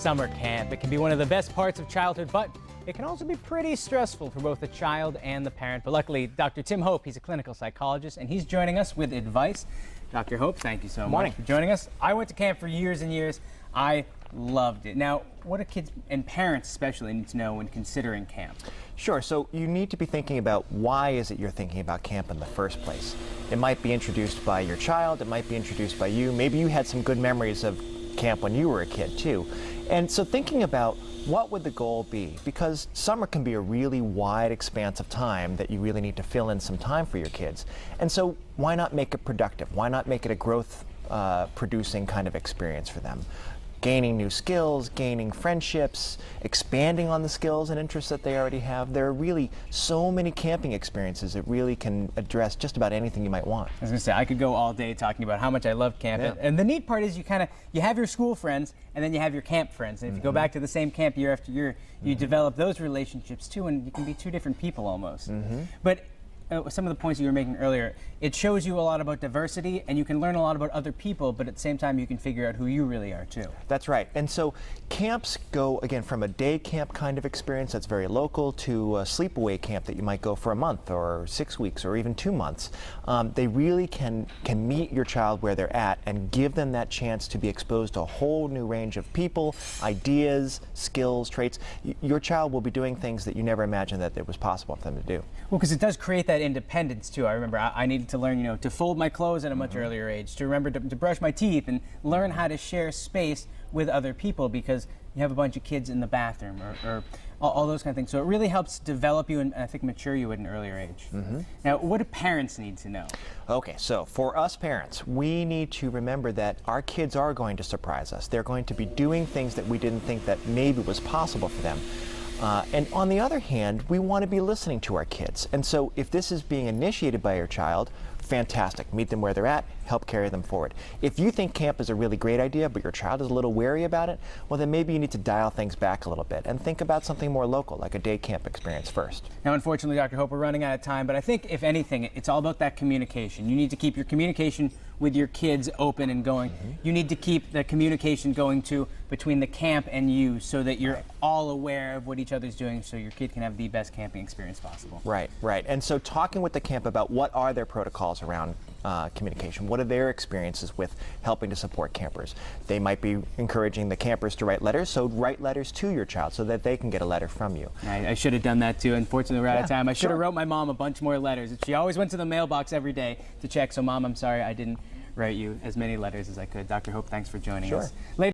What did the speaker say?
summer camp. It can be one of the best parts of childhood, but it can also be pretty stressful for both the child and the parent. But luckily, Dr. Tim Hope, he's a clinical psychologist, and he's joining us with advice. Dr. Hope, thank you so much for joining us. I went to camp for years and years. I loved it. Now, what do kids and parents especially need to know when considering camp? Sure, so you need to be thinking about why is it you're thinking about camp in the first place. It might be introduced by your child, it might be introduced by you. Maybe you had some good memories of camp when you were a kid too. And so thinking about what would the goal be? Because summer can be a really wide expanse of time that you really need to fill in some time for your kids. And so why not make it productive? Why not make it a growth producing kind of experience for them? Gaining new skills, gaining friendships, expanding on the skills and interests that they already have. There are really so many camping experiences that really can address just about anything you might want. I was gonna say, I could go all day talking about how much I love camp. Yeah. And the neat part is you have your school friends and then you have your camp friends. And if you go back to the same camp year after year, you develop those relationships too, and you can be two different people almost. But some of the points you were making earlier, it shows you a lot about diversity, and you can learn a lot about other people, but at the same time you can figure out who you really are too. That's right. And so camps go, again, from a day camp kind of experience that's very local to a sleepaway camp that you might go for a month or 6 weeks or even 2 months. They really can meet your child where they're at and give them that chance to be exposed to a whole new range of people, ideas, skills, traits. Your child will be doing things that you never imagined that it was possible for them to do. Well, because it does create that independence too. I remember I needed to learn, to fold my clothes at a much earlier age, to remember to brush my teeth and learn how to share space with other people because you have a bunch of kids in the bathroom or all those kind of things. So it really helps develop you and I think mature you at an earlier age. Now, what do parents need to know? Okay, so for us parents, we need to remember that our kids are going to surprise us. They're going to be doing things that we didn't think that maybe was possible for them. And on the other hand, we want to be listening to our kids. And so if this is being initiated by your child, fantastic. Meet them where they're at, help carry them forward. If you think camp is a really great idea, but your child is a little wary about it, well then maybe you need to dial things back a little bit and think about something more local, like a day camp experience first. Now, unfortunately, Dr. Hope, we're running out of time, but I think if anything, it's all about that communication. You need to keep your communication with your kids open and going. You need to keep the communication going too between the camp and you so that you're all aware of what each other's doing so your kid can have the best camping experience possible. Right, right. And so talking with the camp about what are their protocols around communication, what are their experiences with helping to support campers. They might be encouraging the campers to write letters, so write letters to your child so that they can get a letter from you. I should have done that too. Unfortunately, we're out of time. I should have wrote my mom a bunch more letters. She always went to the mailbox every day to check, so Mom, I'm sorry I didn't write you as many letters as I could. Dr. Hope, thanks for joining us. Later